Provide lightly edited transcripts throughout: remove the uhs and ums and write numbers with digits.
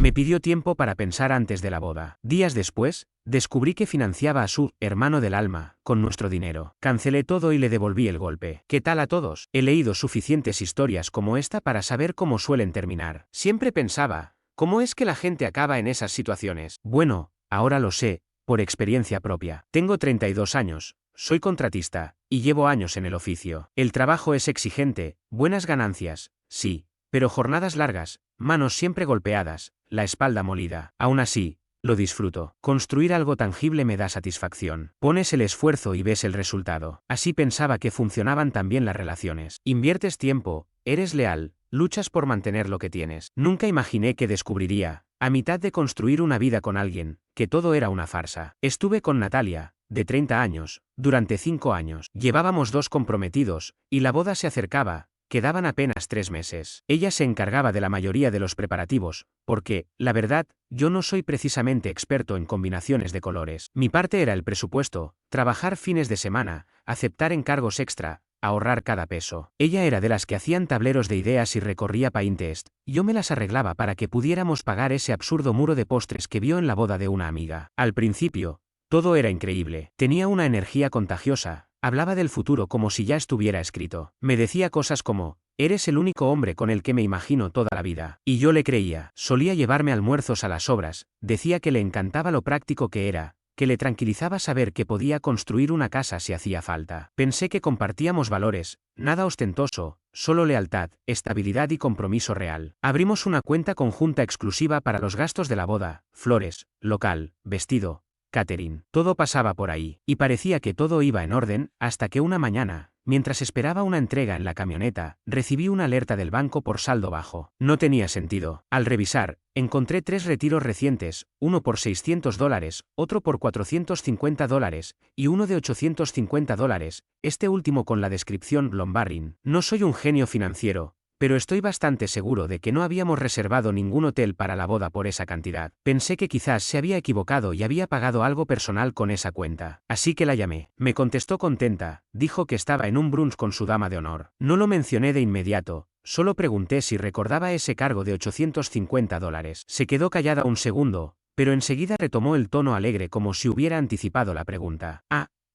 Me pidió tiempo para pensar antes de la boda. Días después, descubrí que financiaba a su hermano del alma con nuestro dinero. Cancelé todo y le devolví el golpe. ¿Qué tal a todos? He leído suficientes historias como esta para saber cómo suelen terminar. Siempre pensaba, ¿cómo es que la gente acaba en esas situaciones? Bueno, ahora lo sé, por experiencia propia. Tengo 32 años, soy contratista, y llevo años en el oficio. El trabajo es exigente, buenas ganancias, sí, pero jornadas largas, manos siempre golpeadas, la espalda molida. Aún así, lo disfruto. Construir algo tangible me da satisfacción. Pones el esfuerzo y ves el resultado. Así pensaba que funcionaban también las relaciones. Inviertes tiempo, eres leal, luchas por mantener lo que tienes. Nunca imaginé que descubriría, a mitad de construir una vida con alguien, que todo era una farsa. Estuve con Natalia, de 30 años, durante 5 años. Llevábamos 2 comprometidos, y la boda se acercaba. Quedaban apenas 3 meses. Ella se encargaba de la mayoría de los preparativos, porque, la verdad, yo no soy precisamente experto en combinaciones de colores. Mi parte era el presupuesto, trabajar fines de semana, aceptar encargos extra, ahorrar cada peso. Ella era de las que hacían tableros de ideas y recorría Pinterest, y yo me las arreglaba para que pudiéramos pagar ese absurdo muro de postres que vio en la boda de una amiga. Al principio, todo era increíble. Tenía una energía contagiosa. Hablaba del futuro como si ya estuviera escrito. Me decía cosas como, eres el único hombre con el que me imagino toda la vida. Y yo le creía. Solía llevarme almuerzos a las obras, decía que le encantaba lo práctico que era, que le tranquilizaba saber que podía construir una casa si hacía falta. Pensé que compartíamos valores, nada ostentoso, solo lealtad, estabilidad y compromiso real. Abrimos una cuenta conjunta exclusiva para los gastos de la boda, flores, local, vestido, catering. Todo pasaba por ahí, y parecía que todo iba en orden, hasta que una mañana, mientras esperaba una entrega en la camioneta, recibí una alerta del banco por saldo bajo. No tenía sentido. Al revisar, encontré 3 retiros recientes, uno por $600, otro por $450 y uno de $850, este último con la descripción Lombarrin. No soy un genio financiero, pero estoy bastante seguro de que no habíamos reservado ningún hotel para la boda por esa cantidad. Pensé que quizás se había equivocado y había pagado algo personal con esa cuenta. Así que la llamé. Me contestó contenta, dijo que estaba en un brunch con su dama de honor. No lo mencioné de inmediato, solo pregunté si recordaba ese cargo de $850. Se quedó callada un segundo, pero enseguida retomó el tono alegre como si hubiera anticipado la pregunta.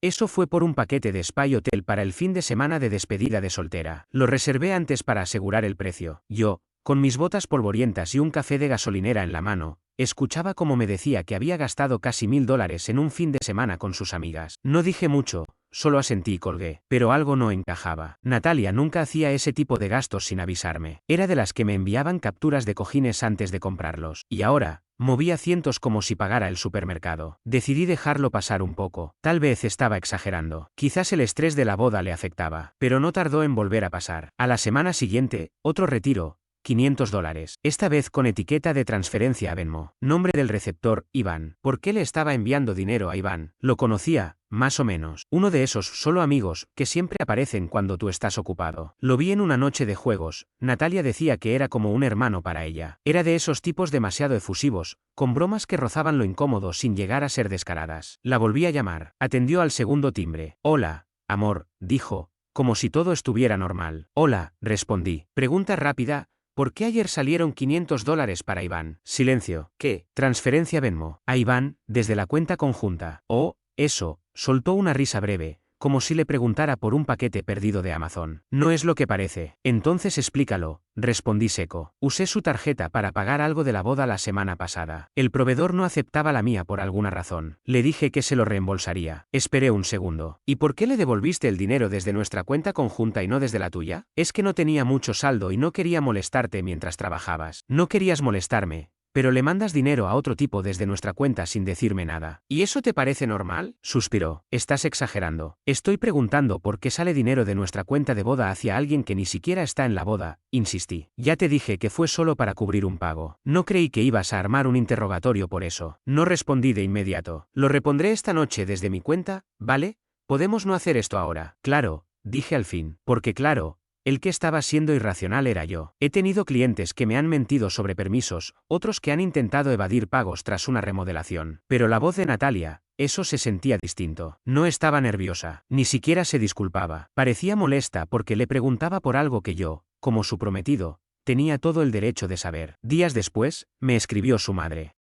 Eso fue por un paquete de spa y hotel para el fin de semana de despedida de soltera. Lo reservé antes para asegurar el precio. Yo, con mis botas polvorientas y un café de gasolinera en la mano, escuchaba cómo me decía que había gastado casi $1000 en un fin de semana con sus amigas. No dije mucho, solo asentí y colgué. Pero algo no encajaba. Natalia nunca hacía ese tipo de gastos sin avisarme. Era de las que me enviaban capturas de cojines antes de comprarlos. Y ahora, movía cientos como si pagara el supermercado. Decidí dejarlo pasar un poco. Tal vez estaba exagerando. Quizás el estrés de la boda le afectaba. Pero no tardó en volver a pasar. A la semana siguiente, otro retiro. $500. Esta vez con etiqueta de transferencia a Venmo. Nombre del receptor, Iván. ¿Por qué le estaba enviando dinero a Iván? Lo conocía, más o menos. Uno de esos solo amigos que siempre aparecen cuando tú estás ocupado. Lo vi en una noche de juegos. Natalia decía que era como un hermano para ella. Era de esos tipos demasiado efusivos, con bromas que rozaban lo incómodo sin llegar a ser descaradas. La volví a llamar. Atendió al segundo timbre. Hola, amor, dijo, como si todo estuviera normal. Hola, respondí. Pregunta rápida. ¿Por qué ayer salieron $500 para Iván? Silencio. ¿Qué? Transferencia Venmo. A Iván, desde la cuenta conjunta. Oh, eso, soltó una risa breve, como si le preguntara por un paquete perdido de Amazon. No es lo que parece. Entonces explícalo, respondí seco. Usé su tarjeta para pagar algo de la boda la semana pasada. El proveedor no aceptaba la mía por alguna razón. Le dije que se lo reembolsaría. Esperé un segundo. ¿Y por qué le devolviste el dinero desde nuestra cuenta conjunta y no desde la tuya? Es que no tenía mucho saldo y no quería molestarte mientras trabajabas. No querías molestarme, pero le mandas dinero a otro tipo desde nuestra cuenta sin decirme nada. ¿Y eso te parece normal? Suspiró. Estás exagerando. Estoy preguntando por qué sale dinero de nuestra cuenta de boda hacia alguien que ni siquiera está en la boda, insistí. Ya te dije que fue solo para cubrir un pago. No creí que ibas a armar un interrogatorio por eso. No respondí de inmediato. Lo repondré esta noche desde mi cuenta, ¿vale? Podemos no hacer esto ahora. Claro, dije al fin. Porque claro, el que estaba siendo irracional era yo. He tenido clientes que me han mentido sobre permisos, otros que han intentado evadir pagos tras una remodelación. Pero la voz de Natalia, eso se sentía distinto. No estaba nerviosa, ni siquiera se disculpaba. Parecía molesta porque le preguntaba por algo que yo, como su prometido, tenía todo el derecho de saber. Días después, me escribió su madre.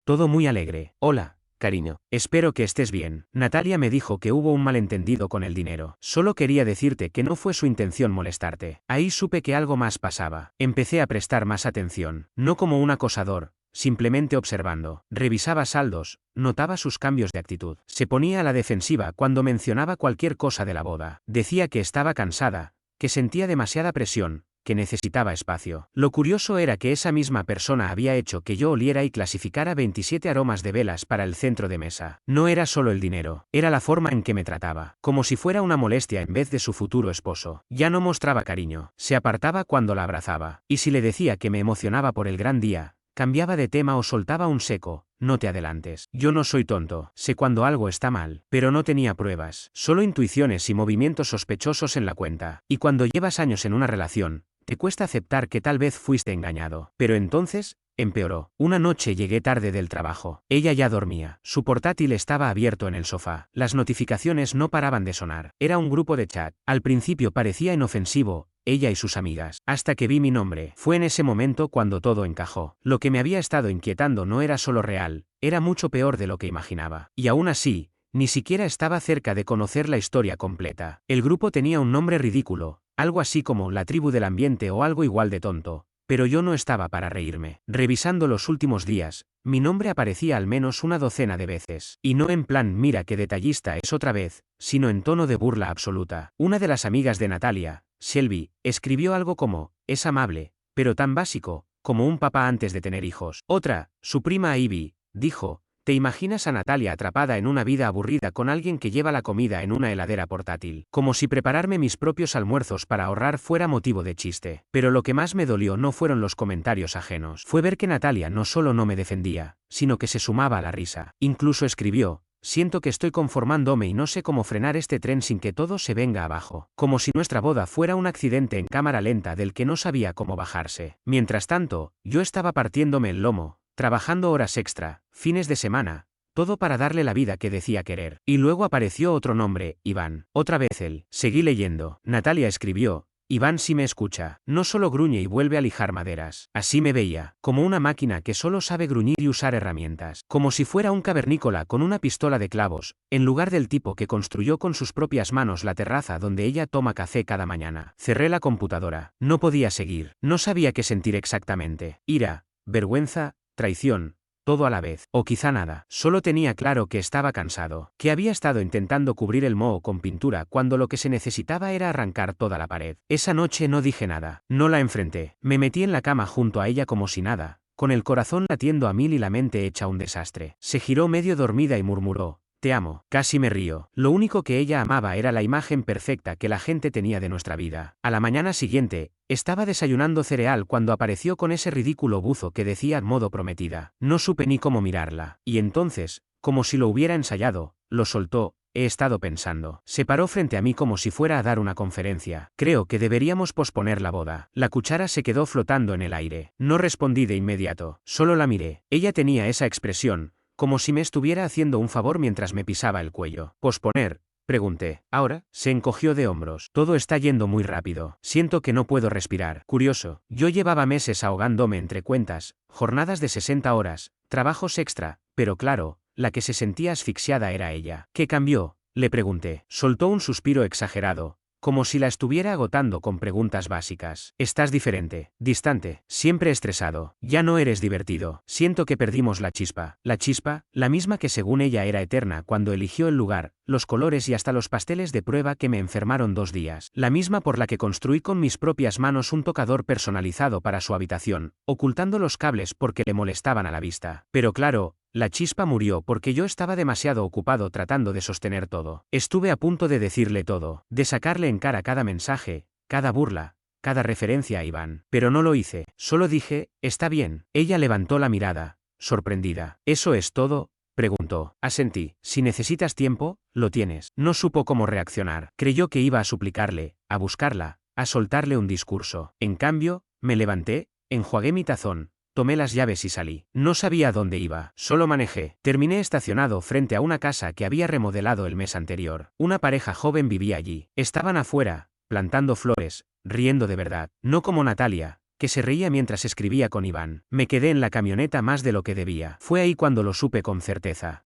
Todo muy alegre. Hola, cariño. Espero que estés bien. Natalia me dijo que hubo un malentendido con el dinero. Solo quería decirte que no fue su intención molestarte. Ahí supe que algo más pasaba. Empecé a prestar más atención. No como un acosador, simplemente observando. Revisaba saldos, notaba sus cambios de actitud. Se ponía a la defensiva cuando mencionaba cualquier cosa de la boda. Decía que estaba cansada, que sentía demasiada presión, que necesitaba espacio. Lo curioso era que esa misma persona había hecho que yo oliera y clasificara 27 aromas de velas para el centro de mesa. No era solo el dinero, era la forma en que me trataba, como si fuera una molestia en vez de su futuro esposo. Ya no mostraba cariño, se apartaba cuando la abrazaba, y si le decía que me emocionaba por el gran día, cambiaba de tema o soltaba un seco. No te adelantes. Yo no soy tonto, sé cuando algo está mal, pero no tenía pruebas, solo intuiciones y movimientos sospechosos en la cuenta. Y cuando llevas años en una relación, te cuesta aceptar que tal vez fuiste engañado. Pero entonces, empeoró. Una noche llegué tarde del trabajo. Ella ya dormía. Su portátil estaba abierto en el sofá. Las notificaciones no paraban de sonar. Era un grupo de chat. Al principio parecía inofensivo, ella y sus amigas, hasta que vi mi nombre. Fue en ese momento cuando todo encajó. Lo que me había estado inquietando no era solo real, era mucho peor de lo que imaginaba. Y aún así, ni siquiera estaba cerca de conocer la historia completa. El grupo tenía un nombre ridículo, algo así como la tribu del ambiente o algo igual de tonto, pero yo no estaba para reírme. Revisando los últimos días, mi nombre aparecía al menos una docena de veces. Y no en plan mira qué detallista es otra vez, sino en tono de burla absoluta. Una de las amigas de Natalia, Shelby, escribió algo como, es amable, pero tan básico, como un papá antes de tener hijos. Otra, su prima Ivy, dijo, ¿te imaginas a Natalia atrapada en una vida aburrida con alguien que lleva la comida en una heladera portátil? Como si prepararme mis propios almuerzos para ahorrar fuera motivo de chiste. Pero lo que más me dolió no fueron los comentarios ajenos. Fue ver que Natalia no solo no me defendía, sino que se sumaba a la risa. Incluso escribió, siento que estoy conformándome y no sé cómo frenar este tren sin que todo se venga abajo. Como si nuestra boda fuera un accidente en cámara lenta del que no sabía cómo bajarse. Mientras tanto, yo estaba partiéndome el lomo, trabajando horas extra, fines de semana, todo para darle la vida que decía querer. Y luego apareció otro nombre, Iván. Otra vez él. Seguí leyendo. Natalia escribió, Iván sí me escucha, no solo gruñe y vuelve a lijar maderas. Así me veía, como una máquina que solo sabe gruñir y usar herramientas. Como si fuera un cavernícola con una pistola de clavos, en lugar del tipo que construyó con sus propias manos la terraza donde ella toma café cada mañana. Cerré la computadora. No podía seguir. No sabía qué sentir exactamente. Ira, vergüenza, traición, todo a la vez. O quizá nada. Solo tenía claro que estaba cansado, que había estado intentando cubrir el moho con pintura cuando lo que se necesitaba era arrancar toda la pared. Esa noche no dije nada. No la enfrenté. Me metí en la cama junto a ella como si nada, con el corazón latiendo a mil y la mente hecha un desastre. Se giró medio dormida y murmuró, te amo. Casi me río. Lo único que ella amaba era la imagen perfecta que la gente tenía de nuestra vida. A la mañana siguiente, estaba desayunando cereal cuando apareció con ese ridículo buzo que decía modo prometida. No supe ni cómo mirarla. Y entonces, como si lo hubiera ensayado, lo soltó. He estado pensando. Se paró frente a mí como si fuera a dar una conferencia. Creo que deberíamos posponer la boda. La cuchara se quedó flotando en el aire. No respondí de inmediato. Solo la miré. Ella tenía esa expresión, como si me estuviera haciendo un favor mientras me pisaba el cuello. ¿Posponer? Pregunté. ¿Ahora? Se encogió de hombros. Todo está yendo muy rápido. Siento que no puedo respirar. Curioso. Yo llevaba meses ahogándome entre cuentas, jornadas de 60 horas, trabajos extra, pero claro, la que se sentía asfixiada era ella. ¿Qué cambió? Le pregunté. Soltó un suspiro exagerado, como si la estuviera agotando con preguntas básicas. Estás diferente, distante, siempre estresado. Ya no eres divertido. Siento que perdimos la chispa. La chispa, la misma que según ella era eterna cuando eligió el lugar, los colores y hasta los pasteles de prueba que me enfermaron 2 días. La misma por la que construí con mis propias manos un tocador personalizado para su habitación, ocultando los cables porque le molestaban a la vista. Pero claro, la chispa murió porque yo estaba demasiado ocupado tratando de sostener todo. Estuve a punto de decirle todo, de sacarle en cara cada mensaje, cada burla, cada referencia a Iván. Pero no lo hice, solo dije, está bien. Ella levantó la mirada, sorprendida. ¿Eso es todo? Preguntó. Asentí. Si necesitas tiempo, lo tienes. No supo cómo reaccionar. Creyó que iba a suplicarle, a buscarla, a soltarle un discurso. En cambio, me levanté, enjuagué mi tazón, tomé las llaves y salí. No sabía a dónde iba, solo manejé. Terminé estacionado frente a una casa que había remodelado el mes anterior. Una pareja joven vivía allí. Estaban afuera, plantando flores, riendo de verdad. No como Natalia, que se reía mientras escribía con Iván. Me quedé en la camioneta más de lo que debía. Fue ahí cuando lo supe con certeza.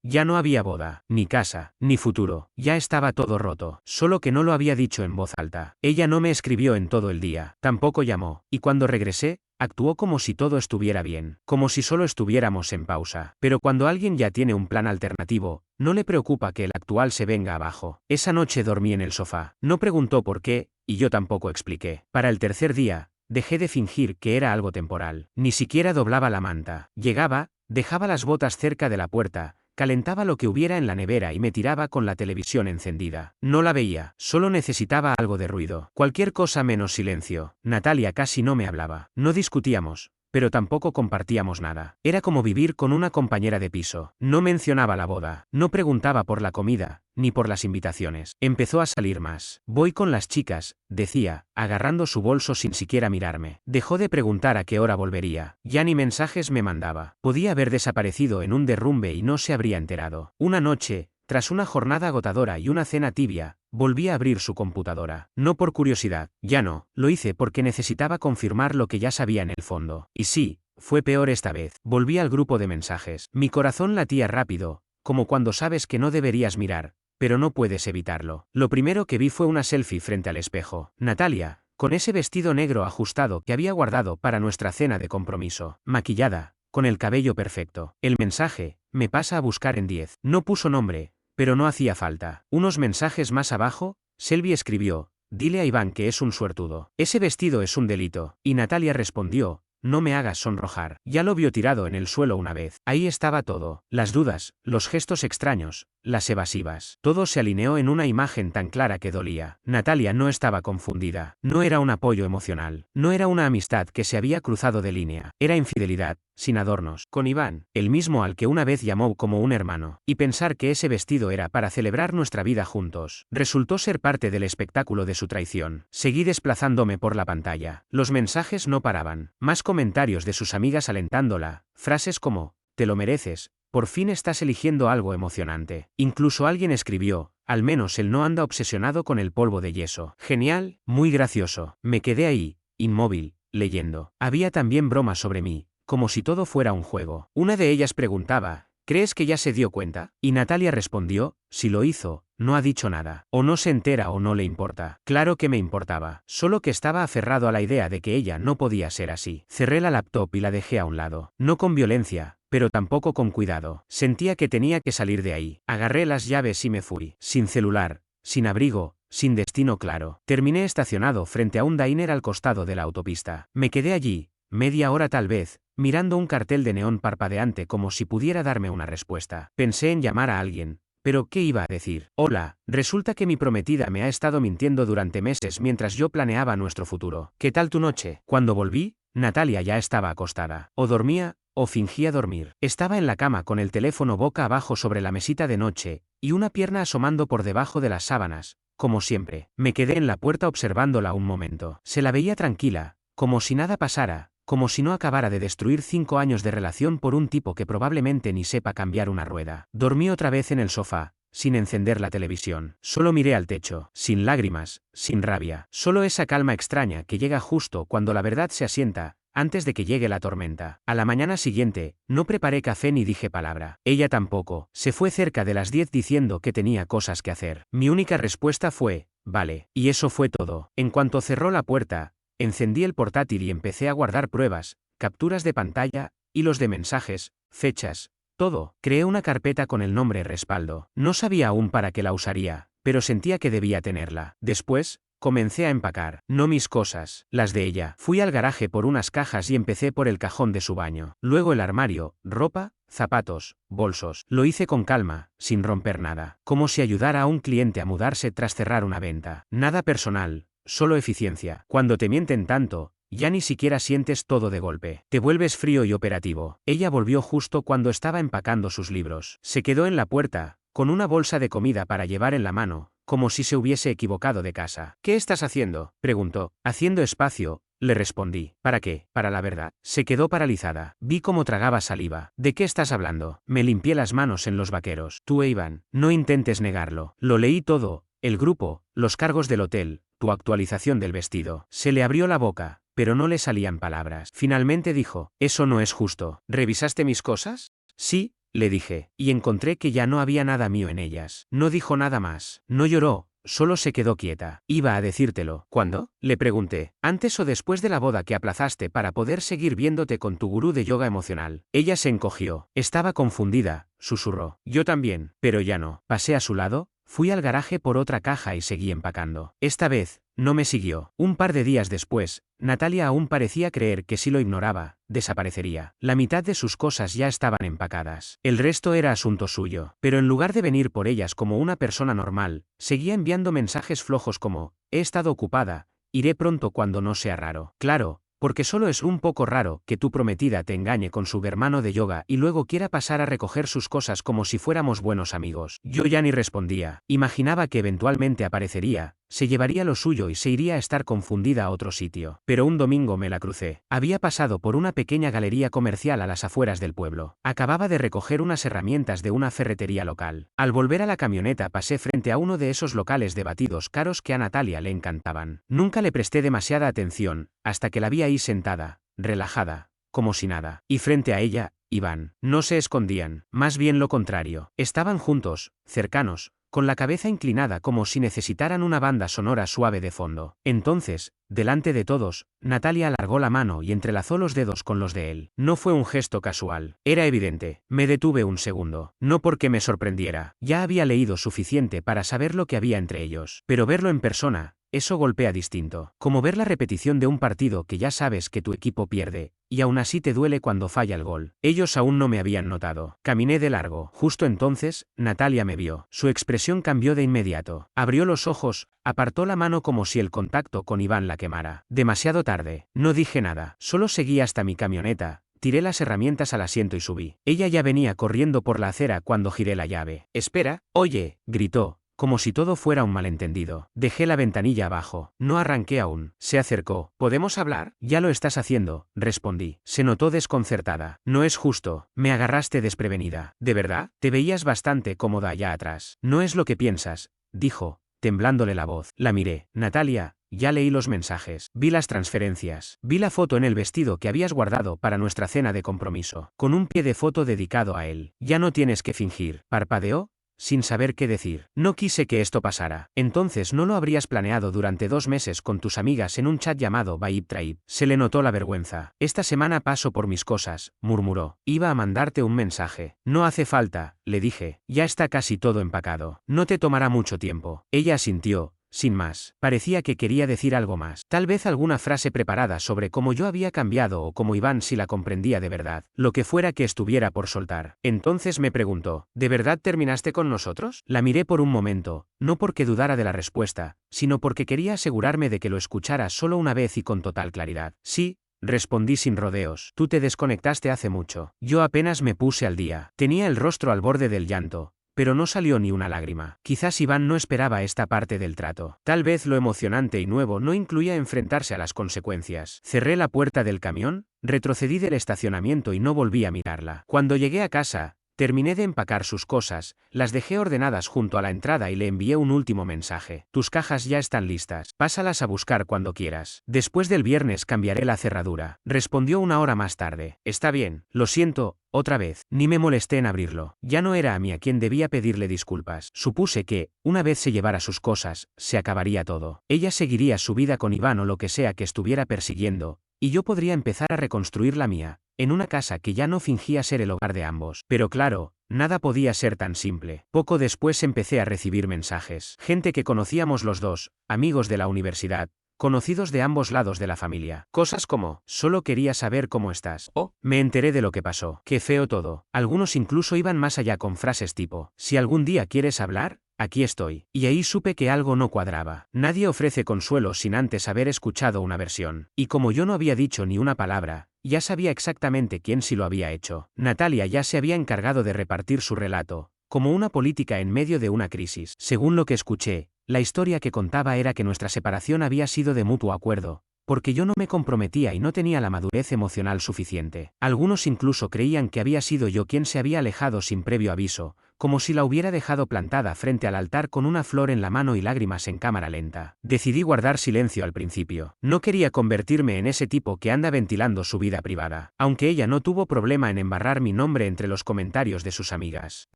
Ya no había boda, ni casa, ni futuro, ya estaba todo roto, solo que no lo había dicho en voz alta. Ella no me escribió en todo el día, tampoco llamó, y cuando regresé, actuó como si todo estuviera bien, como si solo estuviéramos en pausa. Pero cuando alguien ya tiene un plan alternativo, no le preocupa que el actual se venga abajo. Esa noche dormí en el sofá, no preguntó por qué, y yo tampoco expliqué. Para el tercer día, dejé de fingir que era algo temporal, ni siquiera doblaba la manta. Llegaba, dejaba las botas cerca de la puerta, calentaba lo que hubiera en la nevera y me tiraba con la televisión encendida. No la veía, solo necesitaba algo de ruido. Cualquier cosa menos silencio. Natalia casi no me hablaba. No discutíamos, pero tampoco compartíamos nada. Era como vivir con una compañera de piso. No mencionaba la boda, no preguntaba por la comida, ni por las invitaciones. Empezó a salir más. Voy con las chicas, decía, agarrando su bolso sin siquiera mirarme. Dejó de preguntar a qué hora volvería. Ya ni mensajes me mandaba. Podía haber desaparecido en un derrumbe y no se habría enterado. Una noche, tras una jornada agotadora y una cena tibia, volví a abrir su computadora. No por curiosidad, ya no, lo hice porque necesitaba confirmar lo que ya sabía en el fondo. Y sí, fue peor esta vez. Volví al grupo de mensajes. Mi corazón latía rápido, como cuando sabes que no deberías mirar, pero no puedes evitarlo. Lo primero que vi fue una selfie frente al espejo. Natalia, con ese vestido negro ajustado que había guardado para nuestra cena de compromiso. Maquillada, con el cabello perfecto. El mensaje, me pasa a buscar en 10. No puso nombre, pero no hacía falta. Unos mensajes más abajo, Selvi escribió, dile a Iván que es un suertudo. Ese vestido es un delito. Y Natalia respondió, no me hagas sonrojar. Ya lo vio tirado en el suelo una vez. Ahí estaba todo. Las dudas, los gestos extraños, las evasivas. Todo se alineó en una imagen tan clara que dolía. Natalia no estaba confundida. No era un apoyo emocional. No era una amistad que se había cruzado de línea. Era infidelidad, sin adornos. Con Iván, el mismo al que una vez llamó como un hermano. Y pensar que ese vestido era para celebrar nuestra vida juntos. Resultó ser parte del espectáculo de su traición. Seguí desplazándome por la pantalla. Los mensajes no paraban. Más comentarios de sus amigas alentándola. Frases como, te lo mereces. Por fin estás eligiendo algo emocionante. Incluso alguien escribió, al menos él no anda obsesionado con el polvo de yeso. Genial, muy gracioso. Me quedé ahí, inmóvil, leyendo. Había también bromas sobre mí, como si todo fuera un juego. Una de ellas preguntaba, ¿crees que ya se dio cuenta? Y Natalia respondió, si lo hizo, no ha dicho nada. O no se entera o no le importa. Claro que me importaba, solo que estaba aferrado a la idea de que ella no podía ser así. Cerré la laptop y la dejé a un lado. No con violencia, pero tampoco con cuidado. Sentía que tenía que salir de ahí. Agarré las llaves y me fui. Sin celular, sin abrigo, sin destino claro. Terminé estacionado frente a un diner al costado de la autopista. Me quedé allí, media hora tal vez, mirando un cartel de neón parpadeante como si pudiera darme una respuesta. Pensé en llamar a alguien. ¿Pero qué iba a decir? Hola, resulta que mi prometida me ha estado mintiendo durante meses mientras yo planeaba nuestro futuro. ¿Qué tal tu noche? Cuando volví, Natalia ya estaba acostada. O dormía, o fingía dormir. Estaba en la cama con el teléfono boca abajo sobre la mesita de noche, y una pierna asomando por debajo de las sábanas, como siempre. Me quedé en la puerta observándola un momento. Se la veía tranquila, como si nada pasara, como si no acabara de destruir 5 años de relación por un tipo que probablemente ni sepa cambiar una rueda. Dormí otra vez en el sofá, sin encender la televisión. Solo miré al techo, sin lágrimas, sin rabia. Solo esa calma extraña que llega justo cuando la verdad se asienta, antes de que llegue la tormenta. A la mañana siguiente, no preparé café ni dije palabra. Ella tampoco. Se fue cerca de las 10 diciendo que tenía cosas que hacer. Mi única respuesta fue, vale. Y eso fue todo. En cuanto cerró la puerta, encendí el portátil y empecé a guardar pruebas, capturas de pantalla, hilos de mensajes, fechas, todo. Creé una carpeta con el nombre respaldo. No sabía aún para qué la usaría, pero sentía que debía tenerla. Después, comencé a empacar. No mis cosas, las de ella. Fui al garaje por unas cajas y empecé por el cajón de su baño. Luego el armario, ropa, zapatos, bolsos. Lo hice con calma, sin romper nada. Como si ayudara a un cliente a mudarse tras cerrar una venta. Nada personal. Solo eficiencia. Cuando te mienten tanto, ya ni siquiera sientes todo de golpe. Te vuelves frío y operativo. Ella volvió justo cuando estaba empacando sus libros. Se quedó en la puerta, con una bolsa de comida para llevar en la mano, como si se hubiese equivocado de casa. ¿Qué estás haciendo?, preguntó. Haciendo espacio, le respondí. ¿Para qué? Para la verdad. Se quedó paralizada. Vi cómo tragaba saliva. ¿De qué estás hablando? Me limpié las manos en los vaqueros. Tú e Iván. No intentes negarlo. Lo leí todo. El grupo, los cargos del hotel, tu actualización del vestido. Se le abrió la boca, pero no le salían palabras. Finalmente dijo, «Eso no es justo. ¿Revisaste mis cosas?» «Sí», le dije, y encontré que ya no había nada mío en ellas. No dijo nada más. No lloró. Solo se quedó quieta. Iba a decírtelo. ¿Cuándo? Le pregunté. ¿Antes o después de la boda que aplazaste para poder seguir viéndote con tu gurú de yoga emocional? Ella se encogió. Estaba confundida, susurró. Yo también, pero ya no. Pasé a su lado, fui al garaje por otra caja y seguí empacando. Esta vez, no me siguió. Un par de días después, Natalia aún parecía creer que si lo ignoraba, desaparecería. La mitad de sus cosas ya estaban empacadas. El resto era asunto suyo. Pero en lugar de venir por ellas como una persona normal, seguía enviando mensajes flojos como, «He estado ocupada, iré pronto cuando no sea raro». Claro, porque solo es un poco raro que tu prometida te engañe con su hermano de yoga y luego quiera pasar a recoger sus cosas como si fuéramos buenos amigos. Yo ya ni respondía. Imaginaba que eventualmente aparecería, se llevaría lo suyo y se iría a estar confundida a otro sitio. Pero un domingo me la crucé. Había pasado por una pequeña galería comercial a las afueras del pueblo. Acababa de recoger unas herramientas de una ferretería local. Al volver a la camioneta pasé frente a uno de esos locales de batidos caros que a Natalia le encantaban. Nunca le presté demasiada atención, hasta que la vi ahí sentada, relajada, como si nada. Y frente a ella, Iván. No se escondían, más bien lo contrario. Estaban juntos, cercanos, con la cabeza inclinada como si necesitaran una banda sonora suave de fondo. Entonces, delante de todos, Natalia alargó la mano y entrelazó los dedos con los de él. No fue un gesto casual. Era evidente. Me detuve un segundo. No porque me sorprendiera. Ya había leído suficiente para saber lo que había entre ellos. Pero verlo en persona, eso golpea distinto. Como ver la repetición de un partido que ya sabes que tu equipo pierde, y aún así te duele cuando falla el gol. Ellos aún no me habían notado. Caminé de largo. Justo entonces, Natalia me vio. Su expresión cambió de inmediato. Abrió los ojos, apartó la mano como si el contacto con Iván la quemara. Demasiado tarde. No dije nada. Solo seguí hasta mi camioneta. Tiré las herramientas al asiento y subí. Ella ya venía corriendo por la acera cuando giré la llave. «Espera, oye», gritó, como si todo fuera un malentendido. Dejé la ventanilla abajo. No arranqué aún. Se acercó. «¿Podemos hablar?» «Ya lo estás haciendo», respondí. Se notó desconcertada. «No es justo. Me agarraste desprevenida». «¿De verdad? Te veías bastante cómoda allá atrás». «No es lo que piensas», dijo, temblándole la voz. La miré. «Natalia, ya leí los mensajes. Vi las transferencias. Vi la foto en el vestido que habías guardado para nuestra cena de compromiso. Con un pie de foto dedicado a él. Ya no tienes que fingir». Parpadeó, sin saber qué decir. «No quise que esto pasara». «Entonces no lo habrías planeado durante 2 meses con tus amigas en un chat llamado Vibe Tribe». Se le notó la vergüenza. «Esta semana paso por mis cosas», murmuró. «Iba a mandarte un mensaje». «No hace falta», le dije. «Ya está casi todo empacado. No te tomará mucho tiempo». Ella asintió, sin más. Parecía que quería decir algo más. Tal vez alguna frase preparada sobre cómo yo había cambiado o cómo Iván si la comprendía de verdad. Lo que fuera que estuviera por soltar. Entonces me preguntó, ¿de verdad terminaste con nosotros? La miré por un momento, no porque dudara de la respuesta, sino porque quería asegurarme de que lo escuchara solo una vez y con total claridad. «Sí», respondí sin rodeos. «Tú te desconectaste hace mucho». Yo apenas me puse al día. Tenía el rostro al borde del llanto, pero no salió ni una lágrima. Quizás Iván no esperaba esta parte del trato. Tal vez lo emocionante y nuevo no incluía enfrentarse a las consecuencias. Cerré la puerta del camión, retrocedí del estacionamiento y no volví a mirarla. Cuando llegué a casa, terminé de empacar sus cosas, las dejé ordenadas junto a la entrada y le envié un último mensaje. «Tus cajas ya están listas. Pásalas a buscar cuando quieras. Después del viernes cambiaré la cerradura». Respondió 1 hora más tarde. «Está bien. Lo siento, otra vez». Ni me molesté en abrirlo. Ya no era a mí a quien debía pedirle disculpas. Supuse que, una vez se llevara sus cosas, se acabaría todo. Ella seguiría su vida con Iván o lo que sea que estuviera persiguiendo, y yo podría empezar a reconstruir la mía, en una casa que ya no fingía ser el hogar de ambos. Pero claro, nada podía ser tan simple. Poco después empecé a recibir mensajes. Gente que conocíamos los dos, amigos de la universidad, conocidos de ambos lados de la familia. Cosas como, «Solo quería saber cómo estás». O, «Me enteré de lo que pasó. Qué feo todo». Algunos incluso iban más allá con frases tipo, «Si algún día quieres hablar, aquí estoy». Y ahí supe que algo no cuadraba. Nadie ofrece consuelo sin antes haber escuchado una versión. Y como yo no había dicho ni una palabra, ya sabía exactamente quién sí lo había hecho. Natalia ya se había encargado de repartir su relato, como una política en medio de una crisis. Según lo que escuché, la historia que contaba era que nuestra separación había sido de mutuo acuerdo, porque yo no me comprometía y no tenía la madurez emocional suficiente. Algunos incluso creían que había sido yo quien se había alejado sin previo aviso, como si la hubiera dejado plantada frente al altar con una flor en la mano y lágrimas en cámara lenta. Decidí guardar silencio al principio. No quería convertirme en ese tipo que anda ventilando su vida privada, aunque ella no tuvo problema en embarrar mi nombre entre los comentarios de sus amigas.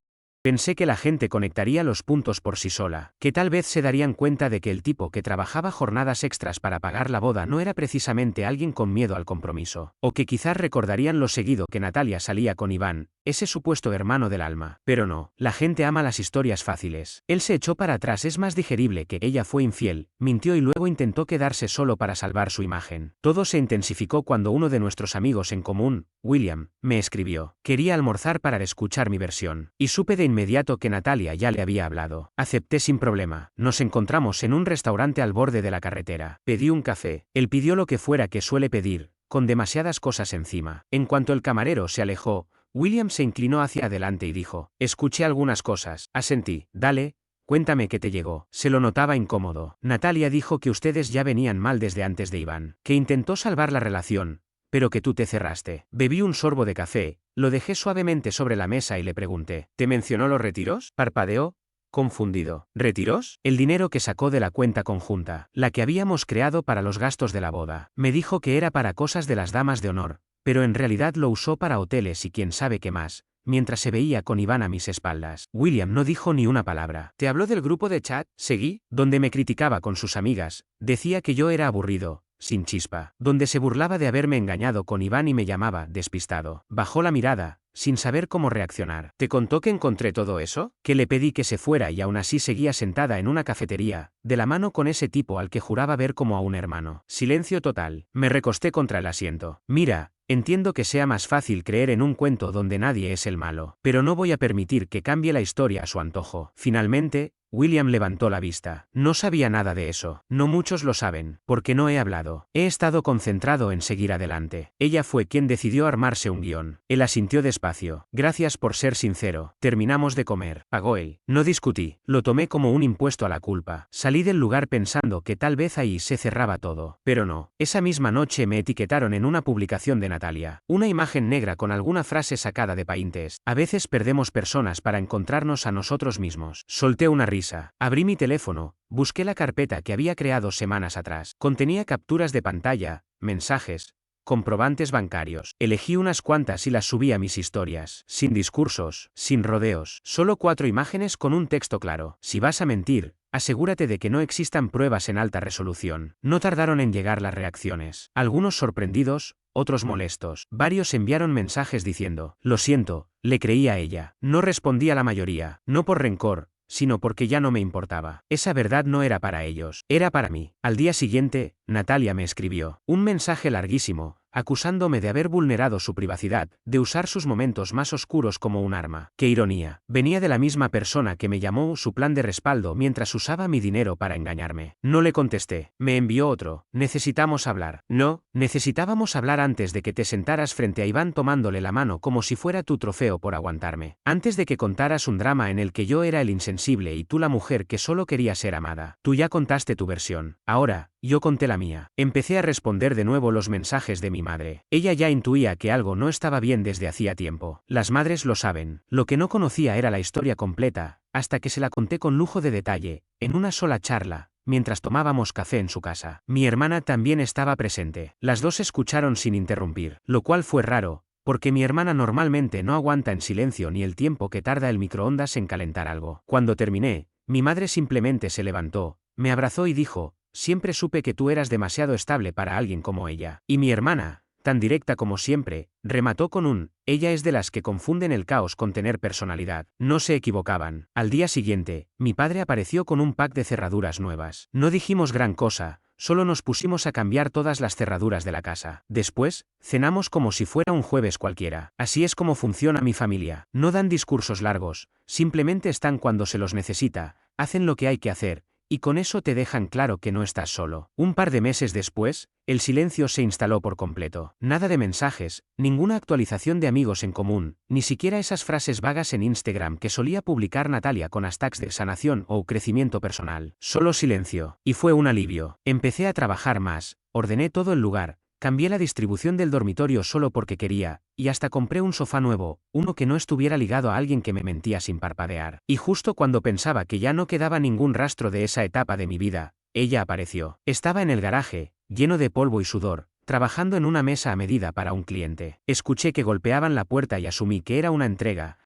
Pensé que la gente conectaría los puntos por sí sola, que tal vez se darían cuenta de que el tipo que trabajaba jornadas extras para pagar la boda no era precisamente alguien con miedo al compromiso, o que quizás recordarían lo seguido que Natalia salía con Iván, ese supuesto hermano del alma. Pero no, la gente ama las historias fáciles. Él se echó para atrás, es más digerible que ella fue infiel, mintió y luego intentó quedarse solo para salvar su imagen. Todo se intensificó cuando uno de nuestros amigos en común, William, me escribió. Quería almorzar para escuchar mi versión, y supe de inmediato que Natalia ya le había hablado. Acepté sin problema. Nos encontramos en un restaurante al borde de la carretera. Pedí un café. Él pidió lo que fuera que suele pedir, con demasiadas cosas encima. En cuanto el camarero se alejó, William se inclinó hacia adelante y dijo: escuché algunas cosas. Asentí. Dale, cuéntame qué te llegó. Se lo notaba incómodo. Natalia dijo que ustedes ya venían mal desde antes de Iván, que intentó salvar la relación, pero que tú te cerraste. Bebí un sorbo de café, lo dejé suavemente sobre la mesa y le pregunté: ¿te mencionó los retiros? Parpadeó, confundido. ¿Retiros? El dinero que sacó de la cuenta conjunta, la que habíamos creado para los gastos de la boda. Me dijo que era para cosas de las damas de honor, pero en realidad lo usó para hoteles y quién sabe qué más, mientras se veía con Iván a mis espaldas. William no dijo ni una palabra. ¿Te habló del grupo de chat? Seguí, donde me criticaba con sus amigas, decía que yo era aburrido, sin chispa, donde se burlaba de haberme engañado con Iván y me llamaba despistado. Bajó la mirada, sin saber cómo reaccionar. ¿Te contó que encontré todo eso? Que le pedí que se fuera y aún así seguía sentada en una cafetería, de la mano con ese tipo al que juraba ver como a un hermano. Silencio total. Me recosté contra el asiento. Mira, entiendo que sea más fácil creer en un cuento donde nadie es el malo, pero no voy a permitir que cambie la historia a su antojo. Finalmente, William levantó la vista. No sabía nada de eso. No muchos lo saben, porque no he hablado. He estado concentrado en seguir adelante. Ella fue quien decidió armarse un guión. Él asintió despacio. Gracias por ser sincero. Terminamos de comer. Pagó él. No discutí. Lo tomé como un impuesto a la culpa. Salí del lugar pensando que tal vez ahí se cerraba todo. Pero no. Esa misma noche me etiquetaron en una publicación de Natalia. Una imagen negra con alguna frase sacada de Pinterest. A veces perdemos personas para encontrarnos a nosotros mismos. Solté una risa. Abrí mi teléfono, busqué la carpeta que había creado semanas atrás. Contenía capturas de pantalla, mensajes, comprobantes bancarios. Elegí unas cuantas y las subí a mis historias. Sin discursos, sin rodeos. Solo 4 imágenes con un texto claro. Si vas a mentir, asegúrate de que no existan pruebas en alta resolución. No tardaron en llegar las reacciones. Algunos sorprendidos, otros molestos. Varios enviaron mensajes diciendo: lo siento, le creí a ella. No respondí a la mayoría, no por rencor, sino porque ya no me importaba. Esa verdad no era para ellos, era para mí. Al día siguiente, Natalia me escribió un mensaje larguísimo, acusándome de haber vulnerado su privacidad, de usar sus momentos más oscuros como un arma. ¡Qué ironía! Venía de la misma persona que me llamó su plan de respaldo mientras usaba mi dinero para engañarme. No le contesté. Me envió otro: necesitamos hablar. No, necesitábamos hablar antes de que te sentaras frente a Iván tomándole la mano como si fuera tu trofeo por aguantarme. Antes de que contaras un drama en el que yo era el insensible y tú la mujer que solo quería ser amada. Tú ya contaste tu versión. Ahora, yo conté la mía. Empecé a responder de nuevo los mensajes de mi madre. Ella ya intuía que algo no estaba bien desde hacía tiempo. Las madres lo saben. Lo que no conocía era la historia completa, hasta que se la conté con lujo de detalle, en una sola charla, mientras tomábamos café en su casa. Mi hermana también estaba presente. Las dos escucharon sin interrumpir, lo cual fue raro, porque mi hermana normalmente no aguanta en silencio ni el tiempo que tarda el microondas en calentar algo. Cuando terminé, mi madre simplemente se levantó, me abrazó y dijo: siempre supe que tú eras demasiado estable para alguien como ella. Y mi hermana, tan directa como siempre, remató con un: ella es de las que confunden el caos con tener personalidad. No se equivocaban. Al día siguiente, mi padre apareció con un pack de cerraduras nuevas. No dijimos gran cosa, solo nos pusimos a cambiar todas las cerraduras de la casa. Después, cenamos como si fuera un jueves cualquiera. Así es como funciona mi familia. No dan discursos largos, simplemente están cuando se los necesita, hacen lo que hay que hacer, y con eso te dejan claro que no estás solo. Un par de meses después, el silencio se instaló por completo. Nada de mensajes, ninguna actualización de amigos en común, ni siquiera esas frases vagas en Instagram que solía publicar Natalia con hashtags de sanación o crecimiento personal. Solo silencio. Y fue un alivio. Empecé a trabajar más, ordené todo el lugar, cambié la distribución del dormitorio solo porque quería, y hasta compré un sofá nuevo, uno que no estuviera ligado a alguien que me mentía sin parpadear. Y justo cuando pensaba que ya no quedaba ningún rastro de esa etapa de mi vida, ella apareció. Estaba en el garaje, lleno de polvo y sudor, trabajando en una mesa a medida para un cliente. Escuché que golpeaban la puerta y asumí que era una entrega.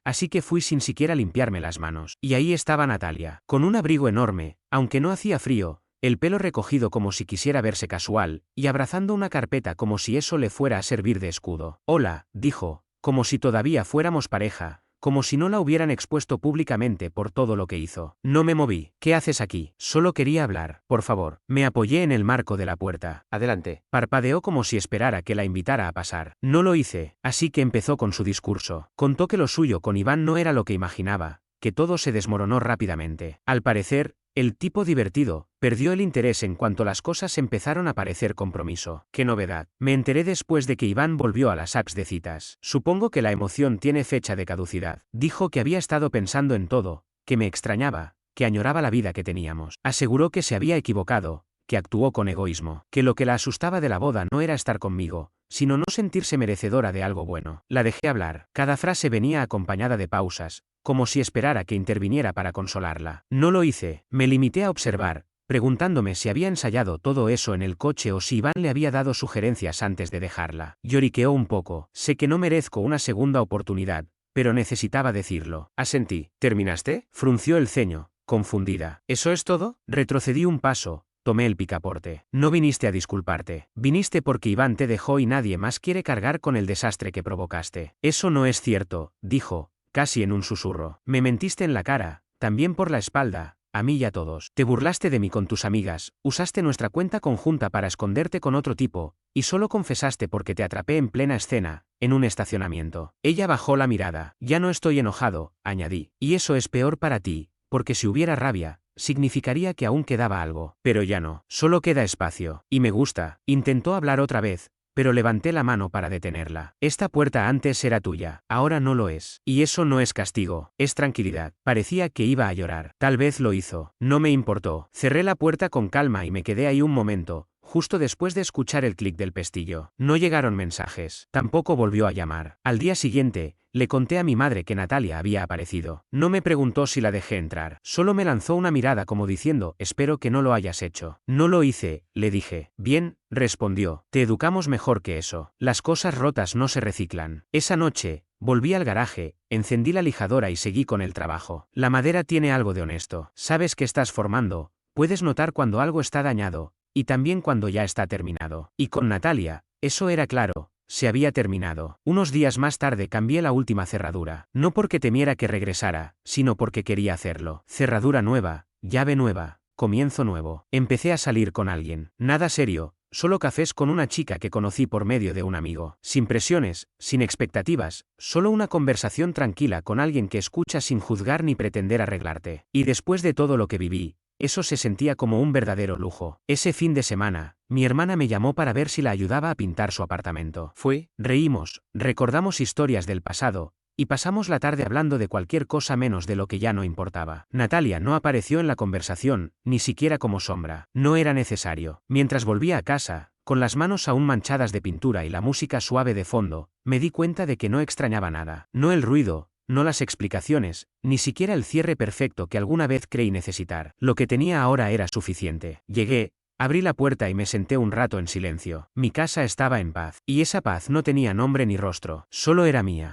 Así que fui sin siquiera limpiarme las manos. Y ahí estaba Natalia, con un abrigo enorme, aunque no hacía frío, el pelo recogido como si quisiera verse casual, y abrazando una carpeta como si eso le fuera a servir de escudo. Hola, dijo, como si todavía fuéramos pareja, como si no la hubieran expuesto públicamente por todo lo que hizo. No me moví. ¿Qué haces aquí? Solo quería hablar. Por favor. Me apoyé en el marco de la puerta. Adelante. Parpadeó como si esperara que la invitara a pasar. No lo hice, así que empezó con su discurso. Contó que lo suyo con Iván no era lo que imaginaba, que todo se desmoronó rápidamente. Al parecer, el tipo divertido perdió el interés en cuanto las cosas empezaron a parecer compromiso. ¡Qué novedad! Me enteré después de que Iván volvió a las apps de citas. Supongo que la emoción tiene fecha de caducidad. Dijo que había estado pensando en todo, que me extrañaba, que añoraba la vida que teníamos. Aseguró que se había equivocado, que actuó con egoísmo, que lo que la asustaba de la boda no era estar conmigo, sino no sentirse merecedora de algo bueno. La dejé hablar. Cada frase venía acompañada de pausas, como si esperara que interviniera para consolarla. No lo hice, me limité a observar, preguntándome si había ensayado todo eso en el coche o si Iván le había dado sugerencias antes de dejarla. Lloriqueó un poco. Sé que no merezco una segunda oportunidad, pero necesitaba decirlo. Asentí. ¿Terminaste? Frunció el ceño, confundida. ¿Eso es todo? Retrocedí un paso. Tomé el picaporte. No viniste a disculparte. Viniste porque Iván te dejó y nadie más quiere cargar con el desastre que provocaste. Eso no es cierto, dijo, casi en un susurro. Me mentiste en la cara, también por la espalda, a mí y a todos. Te burlaste de mí con tus amigas, usaste nuestra cuenta conjunta para esconderte con otro tipo, y solo confesaste porque te atrapé en plena escena, en un estacionamiento. Ella bajó la mirada. Ya no estoy enojado, añadí. Y eso es peor para ti, porque si hubiera rabia, significaría que aún quedaba algo. Pero ya no, solo queda espacio. Y me gusta. Intentó hablar otra vez, pero levanté la mano para detenerla. Esta puerta antes era tuya, ahora no lo es. Y eso no es castigo, es tranquilidad. Parecía que iba a llorar. Tal vez lo hizo. No me importó. Cerré la puerta con calma y me quedé ahí un momento, justo después de escuchar el clic del pestillo. No llegaron mensajes. Tampoco volvió a llamar. Al día siguiente, le conté a mi madre que Natalia había aparecido. No me preguntó si la dejé entrar. Solo me lanzó una mirada como diciendo, espero que no lo hayas hecho. No lo hice, le dije. Bien, respondió. Te educamos mejor que eso. Las cosas rotas no se reciclan. Esa noche, volví al garaje, encendí la lijadora y seguí con el trabajo. La madera tiene algo de honesto. Sabes que estás formando, puedes notar cuando algo está dañado, y también cuando ya está terminado. Y con Natalia, eso era claro. Se había terminado. Unos días más tarde cambié la última cerradura. No porque temiera que regresara, sino porque quería hacerlo. Cerradura nueva, llave nueva, comienzo nuevo. Empecé a salir con alguien. Nada serio, solo cafés con una chica que conocí por medio de un amigo. Sin presiones, sin expectativas, solo una conversación tranquila con alguien que escucha sin juzgar ni pretender arreglarte. Y después de todo lo que viví, eso se sentía como un verdadero lujo. Ese fin de semana, mi hermana me llamó para ver si la ayudaba a pintar su apartamento. Reímos, recordamos historias del pasado, y pasamos la tarde hablando de cualquier cosa menos de lo que ya no importaba. Natalia no apareció en la conversación, ni siquiera como sombra. No era necesario. Mientras volvía a casa, con las manos aún manchadas de pintura y la música suave de fondo, me di cuenta de que no extrañaba nada. No el ruido, no las explicaciones, ni siquiera el cierre perfecto que alguna vez creí necesitar. Lo que tenía ahora era suficiente. Llegué, abrí la puerta y me senté un rato en silencio. Mi casa estaba en paz. Y esa paz no tenía nombre ni rostro, solo era mía.